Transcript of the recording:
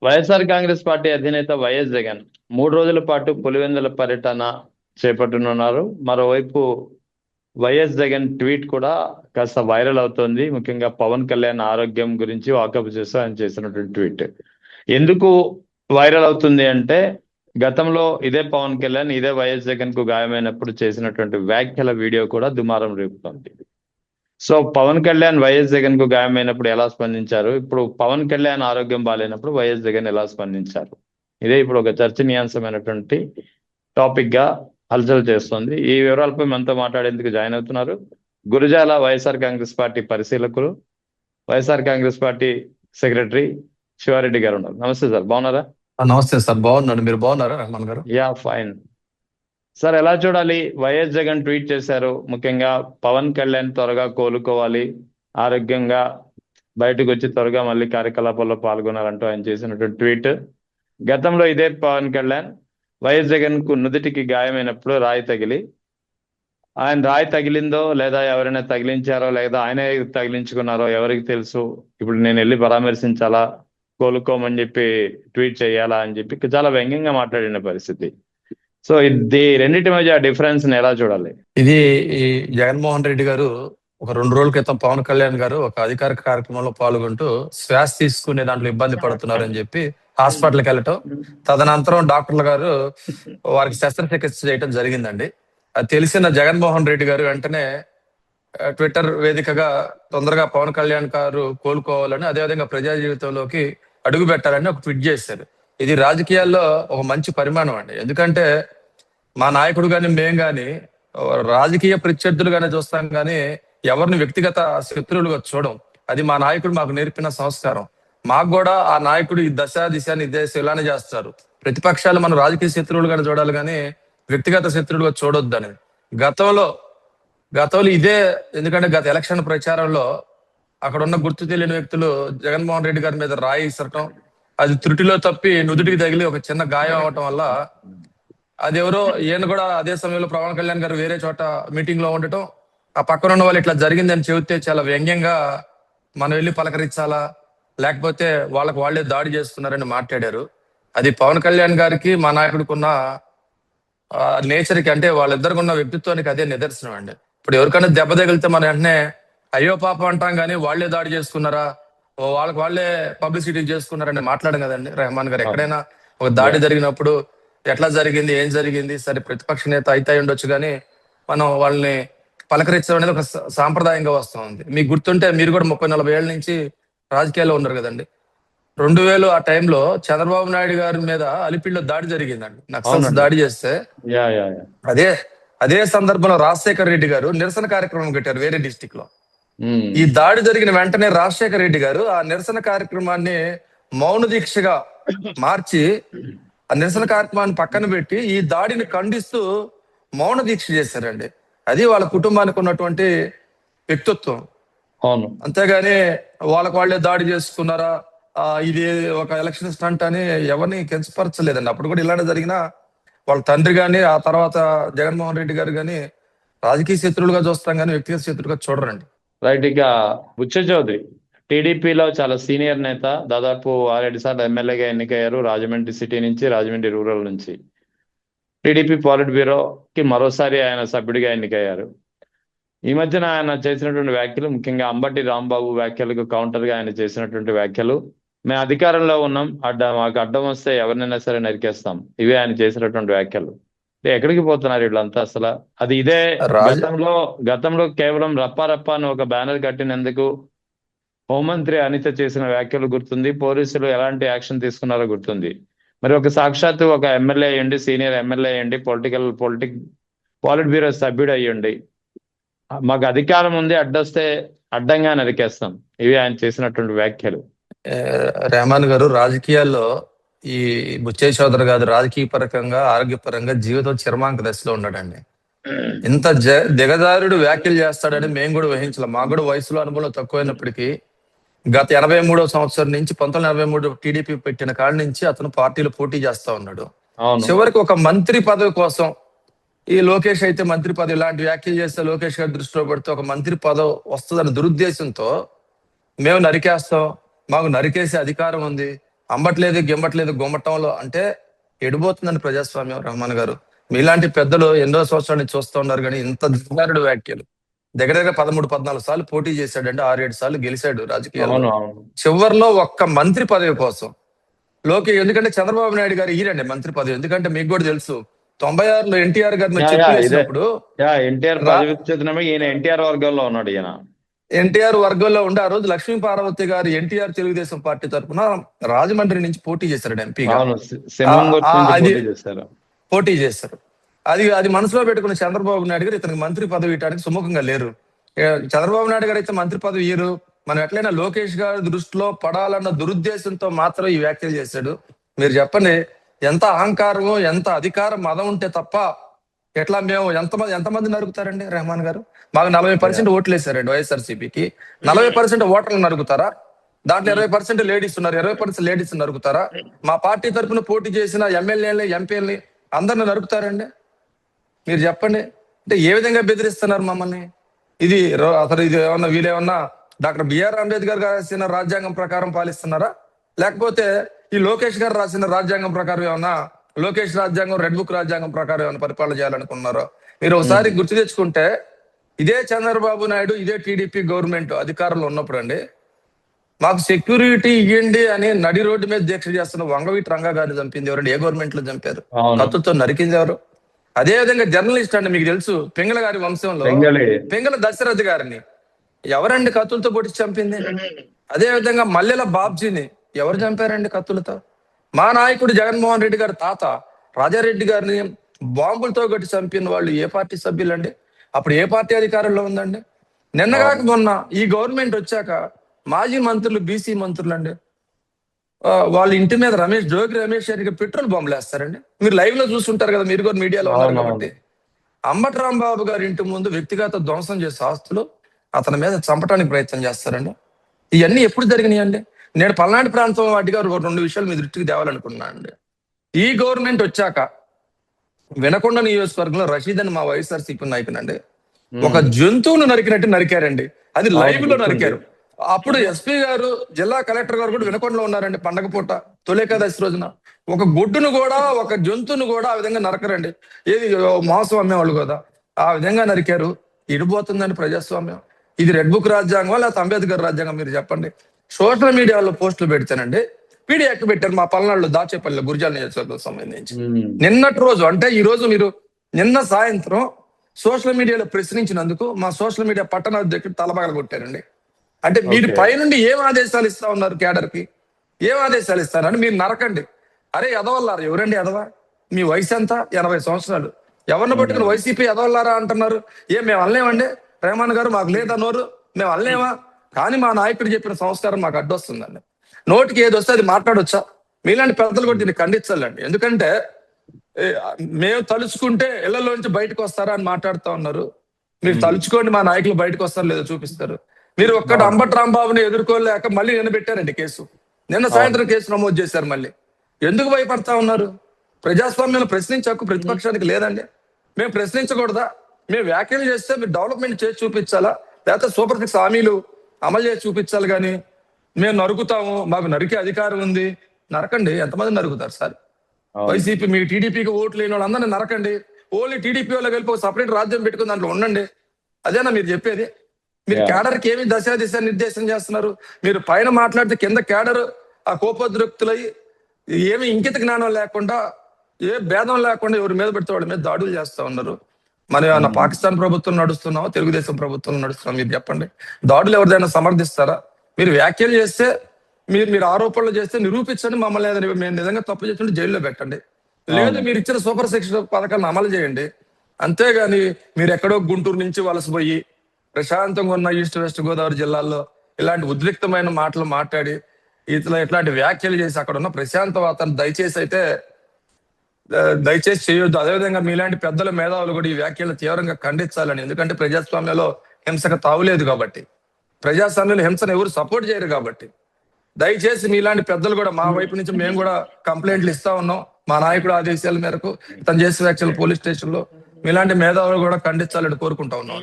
YSR Congress party అధినేత YS Jagan 3 రోజుల పాటు పులివెందుల పర్యటన చేపట్టనున్నారు. మరోవైపు వైఎస్ జగన్ ట్వీట్ కూడా కాస్త వైరల్ అవుతోంది. ముఖ్యంగా పవన్ కళ్యాణ్ ఆరోగ్యం గురించి వాకప్ చేస్తూ ఆయన చేసినటువంటి ట్వీట్. ఎందుకు వైరల్ అవుతుంది అంటే, గతంలో ఇదే పవన్ కళ్యాణ్ ఇదే వైఎస్ జగన్ కు గాయమైనప్పుడు చేసినటువంటి వ్యాఖ్యల వీడియో కూడా దుమారం రేపుతోంది. సో పవన్ కళ్యాణ్ వైఎస్ జగన్ కు గాయమైనప్పుడు ఎలా స్పందించారు, ఇప్పుడు పవన్ కళ్యాణ్ ఆరోగ్యం బాగాలేనప్పుడు వైఎస్ జగన్ ఎలా స్పందించారు, ఇదే ఇప్పుడు ఒక చర్చనీయాంశమైనటువంటి టాపిక్ గా హల్చల్ చేస్తుంది. ఈ వివరాలపై మనతో మాట్లాడేందుకు జాయిన్ అవుతున్నారు గురజాల వైఎస్ఆర్ కాంగ్రెస్ పార్టీ పరిశీలకులు, వైఎస్ఆర్ కాంగ్రెస్ పార్టీ సెక్రటరీ శివారెడ్డి గారు ఉన్నారు. నమస్తే సార్, బాగున్నారా? నమస్తే సార్, బాగున్నాను. మీరు బాగున్నారా రెహమాన్ గారు? Yeah fine sir. ఎలా చూడాలి? వైఎస్ జగన్ ట్వీట్ చేశారు, ముఖ్యంగా పవన్ కళ్యాణ్ త్వరగా కోలుకోవాలి, ఆరోగ్యంగా బయటకు వచ్చి త్వరగా మళ్ళీ కార్యకలాపాల్లో పాల్గొనాలంటూ ఆయన చేసినటువంటి ట్వీట్. గతంలో ఇదే పవన్ కళ్యాణ్ వైఎస్ జగన్ కు నుదుటికి గాయమైనప్పుడు రాయి తగిలి, ఆయన రాయి తగిలిందో లేదా ఎవరైనా తగిలించారో లేదా ఆయనే తగిలించుకున్నారో ఎవరికి తెలుసు, ఇప్పుడు నేను వెళ్ళి పరామర్శించాలా, కోలుకోమని చెప్పి ట్వీట్ చేయాలా అని చెప్పి చాలా వ్యంగ్యంగా మాట్లాడిన పరిస్థితి. సో ఇది రెండింటి మధ్య డిఫరెన్స్ ని ఎలా చూడాలి? ఇది ఈ జగన్మోహన్ రెడ్డి గారు ఒక 2 రోజుల క్రితం పవన్ కళ్యాణ్ గారు ఒక అధికారిక కార్యక్రమంలో పాల్గొంటూ శ్వాస తీసుకునే దాంట్లో ఇబ్బంది పడుతున్నారని చెప్పి హాస్పిటల్కి వెళ్ళటం, తదనంతరం డాక్టర్లు గారు వారికి శస్త్రచికిత్స చేయటం జరిగిందండి. అది తెలిసిన జగన్మోహన్ రెడ్డి గారు వెంటనే ట్విట్టర్ వేదికగా తొందరగా పవన్ కళ్యాణ్ గారు కోలుకోవాలని, అదేవిధంగా ప్రజా జీవితంలోకి అడుగు పెట్టాలని ఒక ట్వీట్ చేశారు. ఇది రాజకీయాల్లో ఒక మంచి పరిమాణం అండి. ఎందుకంటే మా నాయకుడు గాని మేము గాని రాజకీయ ప్రత్యర్థులుగానే చూస్తాం కానీ ఎవరిని వ్యక్తిగత శత్రువులుగా చూడం. అది మా నాయకుడు మాకు నేర్పిన సంస్కారం. మాకు కూడా ఆ నాయకుడు ఈ దశ దిశ నిర్దేశం ఇలానే చేస్తారు. ప్రతిపక్షాలు మనం రాజకీయ శత్రువులుగానే చూడాలి కానీ వ్యక్తిగత శత్రువులుగా చూడొద్దని గతంలో ఇదే. ఎందుకంటే గత ఎలక్షన్ ప్రచారంలో అక్కడ ఉన్న గుర్తు తెలియని వ్యక్తులు జగన్మోహన్ రెడ్డి గారి మీద రాయి ఇసరటం, అది త్రుటిలో తప్పి నుదుటికి తగిలి ఒక చిన్న గాయం అవటం వల్ల అదెవరో ఈయన కూడా అదే సమయంలో పవన్ కళ్యాణ్ గారు వేరే చోట మీటింగ్ లో ఉండటం, ఆ పక్కన ఉన్న వాళ్ళు ఇట్లా జరిగిందని చెబితే చాలా వ్యంగ్యంగా మనం వెళ్ళి పలకరించాలా లేకపోతే వాళ్ళకి వాళ్ళే దాడి చేస్తున్నారని మాట్లాడారు. అది పవన్ కళ్యాణ్ గారికి మా నాయకుడికి ఉన్న నేచర్కి, అంటే వాళ్ళిద్దరికి ఉన్న వ్యక్తిత్వానికి అదే నిదర్శనం అండి. ఇప్పుడు ఎవరికైనా దెబ్బ తగిలితే మనం వెంటనే అయ్యో పాప అంటాం కానీ వాళ్ళే దాడి చేసుకున్నారా, వాళ్ళకి వాళ్ళే పబ్లిసిటీ చేసుకున్నారని మాట్లాడడం కదండి రెహమాన్ గారు. ఎక్కడైనా ఒక దాడి జరిగినప్పుడు ఎట్లా జరిగింది, ఏం జరిగింది, సరే ప్రతిపక్ష నేత అయితే ఉండొచ్చు కానీ మనం వాళ్ళని పలకరించడం అనేది ఒక సాంప్రదాయంగా వస్తూ ఉంది. మీకు గుర్తుంటే మీరు కూడా 30-40 ఏళ్ళ నుంచి రాజకీయాల్లో ఉన్నారు కదండి. 2000 ఆ టైంలో చంద్రబాబు నాయుడు గారి మీద అలిపిడిలో దాడి జరిగిందండి, నక్సల్స్ దాడి చేస్తే. అదే సందర్భంలో రాజశేఖర్ రెడ్డి గారు నిరసన కార్యక్రమం పెట్టారు వేరే డిస్టిక్ లో. ఈ దాడి జరిగిన వెంటనే రాజశేఖర్ రెడ్డి గారు ఆ నిరసన కార్యక్రమాన్ని మౌన దీక్షగా మార్చి ఆ నిరసన కార్యక్రమాన్ని పక్కన పెట్టి ఈ దాడిని ఖండిస్తూ మౌన దీక్ష చేశారండి. అది వాళ్ళ కుటుంబానికి ఉన్నటువంటి వ్యక్తిత్వం. అవును. అంతేగాని వాళ్ళకి వాళ్ళే దాడి చేసుకున్నారా, ఇది ఒక ఎలక్షన్ స్టంట్ అని ఎవరిని కించపరచలేదండి. అప్పుడు కూడా ఇలానే జరిగినా వాళ్ళ తండ్రి గాని ఆ తర్వాత జగన్మోహన్ రెడ్డి గారు గాని రాజకీయ శత్రువులుగా చూస్తాం కానీ వ్యక్తిగత శత్రువులుగా చూడరండి. రైట్. ఇక బుచ్చ చౌదరి టీడీపీలో చాలా సీనియర్ నేత, దాదాపు 6-7 సార్లు ఎమ్మెల్యేగా ఎన్నికయ్యారు రాజమండ్రి సిటీ నుంచి, రాజమండ్రి రూరల్ నుంచి. టీడీపీ పాలిట్ బ్యూరోకి మరోసారి ఆయన సభ్యుడిగా ఎన్నికయ్యారు. ఈ మధ్యన ఆయన చేసినటువంటి వ్యాఖ్యలు, ముఖ్యంగా అంబటి రాంబాబు వ్యాఖ్యలకు కౌంటర్ గా ఆయన చేసినటువంటి వ్యాఖ్యలు, మేము అధికారంలో ఉన్నాం, మాకు అడ్డం వస్తే ఎవరినైనా సరే నరికేస్తాం, ఇవే ఆయన చేసినటువంటి వ్యాఖ్యలు. ఎక్కడికి పోతున్నారు వీళ్ళంతా అసలు? అది ఇదే గతంలో కేవలం రప్పారప్ప అని ఒక బ్యానర్ కట్టినందుకు హోంమంత్రి అనిత చేసిన వ్యాఖ్యలు గుర్తుంది, పోలీసులు ఎలాంటి యాక్షన్ తీసుకున్నారో గుర్తుంది. మరి ఒక సాక్షాత్తు ఒక ఎమ్మెల్యే అయ్యండి, సీనియర్ ఎమ్మెల్యే అయ్యండి, పాలిట్ బ్యూరో సభ్యుడు అయ్యండి, మాకు అధికారం ఉంది, అడ్డొస్తే అడ్డంగా నరికేస్తాం, ఇవి ఆయన చేసినటువంటి వ్యాఖ్యలు. రెహమాన్ గారు, రాజకీయాల్లో ఈ బుచ్చయ్య చౌదరి గారు రాజకీయ పరంగా ఆరోగ్యపరంగా జీవితం చిరమాంక దశలో ఉన్నాడండి. ఇంత దిగజారుడు వ్యాఖ్యలు చేస్తాడని మేము కూడా వహించలేం. మాకు కూడా వయసులో అనుభవం తక్కువైనప్పటికీ గత 83వ సంవత్సరం నుంచి 1983 టీడీపీ పెట్టిన కాడి నుంచి అతను పార్టీలో పోటీ చేస్తా ఉన్నాడు. చివరికి ఒక మంత్రి పదవి కోసం ఈ లోకేష్ అయితే మంత్రి పదవి ఇలాంటి వ్యాఖ్యలు చేస్తే లోకేష్ గారి దృష్టిలో పడితే ఒక మంత్రి పదవి వస్తుందన్న దురుద్దేశంతో మేము నరికేస్తాం, మాకు నరికేసే అధికారం ఉంది, అంబట్లేదు గిమ్మట్లేదు గుమ్మటంలో అంటే ఎడిపోతుందండి ప్రజాస్వామ్యం. రహమాన్ గారు, మీలాంటి పెద్దలు ఎన్నో సంవత్సరాల నుంచి చూస్తూ ఉన్నారు, కానీ ఇంత దిగజారుడు వ్యాఖ్యలు. దగ్గర దగ్గర 13-14 సార్లు పోటీ చేశాడంటే 6-7 సార్లు గెలిచాడు రాజకీయాల్లో. అవును అవును చివరిలో ఒక్క మంత్రి పదవి కోసం ఎందుకంటే చంద్రబాబు నాయుడు గారు ఈరండి మంత్రి పదవి. ఎందుకంటే మీకు కూడా తెలుసు 96లో ఎన్టీఆర్ గారిని యా చెప్పు ఇదే వేసినప్పుడు ఎన్టీఆర్ రా పదవి విచ్ఛేదనమే, ఈయన ఎన్టీఆర్ వర్గంలో ఉన్నాడు ఈయన. ఎన్టీఆర్ వర్గంలో ఉండి ఆ రోజు లక్ష్మీ పార్వతి గారు ఎన్టీఆర్ తెలుగుదేశం పార్టీ తరఫున రాజమండ్రి నుంచి పోటీ చేశారు ఎంపీగా. అవును, సింహంగుర్తి నుంచి అది పోటీ చేశారు. పోటీ చేశారు. అది మనసులో పెట్టుకున్న చంద్రబాబు నాయుడు గారు ఇతనికి మంత్రి పదవి ఇవ్వడానికి సుముఖంగా లేరు. చంద్రబాబు నాయుడు గారు అయితే మంత్రి పదవి ఇయ్యరు, మనం ఎట్లయినా లోకేష్ గారి దృష్టిలో పడాలన్న దురుద్దేశంతో మాత్రం ఈ వ్యాఖ్యలు చేశాడు. మీరు చెప్పండి, ఎంత అహంకారమో ఎంత అధికార మదం ఉంటే తప్ప ఎట్లా మేము ఎంతమంది నరుకుతారండి రెహమాన్ గారు? మాకు 40% ఓట్లు వేశారండి వైఎస్ఆర్సీపీకి. 40% ఓటర్లు నరుకుతారా? దాంట్లో 20% లేడీస్ ఉన్నారు, 20% లేడీస్ నరుకుతారా? మా పార్టీ తరఫున పోటీ చేసిన ఎమ్మెల్యేలని ఎంపీలని అందరిని నరుకుతారండి? మీరు చెప్పండి. అంటే ఏ విధంగా బెదిరిస్తున్నారు మమ్మల్ని? అసలు ఇది వీళ్ళేమన్నా డాక్టర్ బిఆర్ అంబేద్కర్ గారు రాసిన రాజ్యాంగం ప్రకారం పాలిస్తున్నారా, లేకపోతే ఈ లోకేష్ గారు రాసిన రాజ్యాంగం ప్రకారం ఏమన్నా లోకేష్ రాజ్యాంగం రెడ్ బుక్ రాజ్యాంగం ప్రకారం ఏమైనా పరిపాలన చేయాలనుకున్నారో? మీరు ఒకసారి గుర్తు తెచ్చుకుంటే ఇదే చంద్రబాబు నాయుడు ఇదే టీడీపీ గవర్నమెంట్ అధికారంలో ఉన్నప్పుడు అండి, మాకు సెక్యూరిటీ ఇవ్వండి అని నడి రోడ్డు మీద దీక్ష చేస్తున్న వంగవీటి రంగా గారిని చంపింది ఎవరండి? ఏ గవర్నమెంట్ లో చంపారు? కత్తుతో నరికింది ఎవరు? అదే విధంగా జర్నలిస్ట్ అండి, మీకు తెలుసు పెంగళ గారి వంశంలో పెంగళ దశరథ్ గారిని ఎవరండి కత్తులతో పొడిచి చంపింది? అదే విధంగా మల్లెల బాబ్జీని ఎవరు చంపారండి కత్తులతో? మా నాయకుడు జగన్మోహన్ రెడ్డి గారి తాత రాజారెడ్డి గారిని బాంబులతో కొట్టి చంపిన వాళ్ళు ఏ పార్టీ సభ్యులండి? అప్పుడు ఏ పార్టీ అధికారంలో ఉందండి? నిన్నగాక మొన్న ఈ గవర్నమెంట్ వచ్చాక మాజీ మంత్రులు బీసీ మంత్రులు అండి, వాళ్ళ ఇంటి మీద జోగి రమేష్ గారికి పెట్రోల్ బాంబులు వేస్తారండి. మీరు లైవ్ లో చూస్తుంటారు కదా, మీరు కూడా మీడియాలో ఉన్నారు కాబట్టి. అంబటి రాంబాబు గారి ఇంటి ముందు వ్యక్తిగత ధ్వంసం చేసే ఆస్తులు అతని మీద చంపడానికి ప్రయత్నం చేస్తారండి. ఇవన్నీ ఎప్పుడు జరిగినాయి అండి? నేను పల్నాడు ప్రాంతం వాటి గారు 2 విషయాలు మీ దృష్టికి తేవాలనుకున్నాను అండి. ఈ గవర్నమెంట్ వచ్చాక వినకొండ నియోజకవర్గంలో రషీద్ అని మా వైఎస్ఆర్సీపీ నాయకునండి ఒక జంతువును నరికినట్టు నరికారండి. అది లైవ్ లో నరికారు. అప్పుడు ఎస్పీ గారు జిల్లా కలెక్టర్ గారు కూడా వినకొండలో ఉన్నారండి. పండగ పూట తొలేకాదశి రోజున ఒక గొడ్డును కూడా ఒక జంతువును కూడా ఆ విధంగా నరకరండి. ఏది మాంసం అమ్మేవాళ్ళు కదా, ఆ విధంగా నరికారు. ఇడిపోతుందండి ప్రజాస్వామ్యం. ఇది రెడ్ బుక్ రాజ్యాంగం లేకపోతే అంబేద్కర్ రాజ్యాంగం? మీరు చెప్పండి. సోషల్ మీడియాలో పోస్టులు పెడితేనండి పీడీ యాక్ట్ పెట్టారు మా పల్నాడులో దాచేపల్లి గురిజాల నియోజకవర్గం సంబంధించి. నిన్నటి రోజు అంటే ఈ రోజు మీరు నిన్న సాయంత్రం సోషల్ మీడియాలో ప్రశ్నించినందుకు మా సోషల్ మీడియా పట్టణ అధ్యక్షుడు తలబగల కొట్టారండి. అంటే మీరు పైనుండి ఏం ఆదేశాలు ఇస్తా ఉన్నారు? కేడర్ కి ఏం ఆదేశాలు ఇస్తారని మీరు నరకండి. అరే ఎదవల్లారా, ఎవరండి ఎదవ? మీ వయసు ఎంత? 80 సంవత్సరాలు. ఎవరిని పట్టుకుని వైసీపీ ఎదవల్లారా అంటున్నారు? మేము అనలేమండి రెహమాన్ గారు, మాకు లేదా నోరు, మేము అనలేమా? కానీ మా నాయకుడు చెప్పిన సంస్కారం మాకు అడ్డొస్తుందండి. నోటికి ఏది వస్తే అది మాట్లాడొచ్చా? మీలాంటి పెద్దలు కూడా దీన్ని ఖండించాలండి. ఎందుకంటే మేము తలుచుకుంటే ఇళ్లలోంచి బయటకు వస్తారా అని మాట్లాడుతూ ఉన్నారు. మీరు తలుచుకోండి, మా నాయకులు బయటకు వస్తారో లేదో చూపిస్తారు. మీరు ఒక్కటి అంబటి రాంబాబుని ఎదుర్కోలేక మళ్ళీ నిలబెట్టారండి కేసు. నిన్న సాయంత్రం కేసు నమోదు చేశారు. మళ్ళీ ఎందుకు భయపడతా ఉన్నారు? ప్రజాస్వామ్యంలో ప్రశ్నించే హక్కు ప్రతిపక్షానికి లేదండి. మేము ప్రశ్నించకూడదా? మేము వ్యాఖ్యలు చేస్తే మీరు డెవలప్మెంట్ చేసి చూపించాలా, లేకపోతే సూపర్ 6 హామీలు అమలు చేసి చూపించాలి. కానీ మేము నరుకుతాము, మాకు నరికే అధికారం ఉంది. నరకండి. ఎంతమంది నరుకుతారు సార్? వైసీపీ మీ టీడీపీకి ఓట్లు లేని వాళ్ళందరినీ నరకండి. ఓన్లీ టీడీపీ వాళ్ళకి వెళ్ళి ఒక సపరేట్ రాజ్యం పెట్టుకుని దాంట్లో ఉండండి. అదేనా మీరు చెప్పేది? మీరు కేడర్కి ఏమి దిశ నిర్దేశం చేస్తున్నారు? మీరు పైన మాట్లాడితే కింద కేడర్ ఆ కోపోద్రిక్తులై ఏమి ఇంకిత జ్ఞానం లేకుండా ఏ భేదం లేకుండా ఎవరి మీద పెడితే వాళ్ళ మీద దాడులు చేస్తా ఉన్నారు. మరి ఏమన్నా పాకిస్తాన్ ప్రభుత్వం నడుస్తున్నావా, తెలుగుదేశం ప్రభుత్వం నడుస్తున్నావా? మీరు చెప్పండి. దాడులు ఎవరిదైనా సమర్థిస్తారా? మీరు వ్యాఖ్యలు చేస్తే మీరు ఆరోపణలు చేస్తే నిరూపించండి. మమ్మల్ని మేము నిజంగా తప్పు చేస్తుంటే జైల్లో పెట్టండి. లేదు మీరు ఇచ్చిన సూపర్ 6 పథకాలను అమలు చేయండి. అంతేగాని మీరు ఎక్కడో గుంటూరు నుంచి వలసపోయి ప్రశాంతంగా ఉన్న ఈస్ట్ వెస్ట్ గోదావరి జిల్లాల్లో ఇలాంటి ఉద్రిక్తమైన మాటలు మాట్లాడి ఇట్లాంటి వ్యాఖ్యలు చేసి అక్కడ ఉన్న ప్రశాంత వాతావరణం దయచేసి చేయొద్దు. అదేవిధంగా మీలాంటి పెద్దల మేధావులు కూడా ఈ వ్యాఖ్యలు తీవ్రంగా ఖండించాలని. ఎందుకంటే ప్రజాస్వామ్యంలో హింసకు తావులేదు కాబట్టి, ప్రజాస్వామ్యంలో హింసను ఎవరు సపోర్ట్ చేయరు కాబట్టి దయచేసి మీలాంటి పెద్దలు కూడా మా వైపు నుంచి మేము కూడా కంప్లైంట్లు ఇస్తా ఉన్నాం. మా నాయకుడు ఆదేశాల మేరకు తను చేసే వ్యాఖ్యలు పోలీస్ స్టేషన్ లో మీలాంటి మేధావులు కూడా ఖండించాలని కోరుకుంటా ఉన్నాం.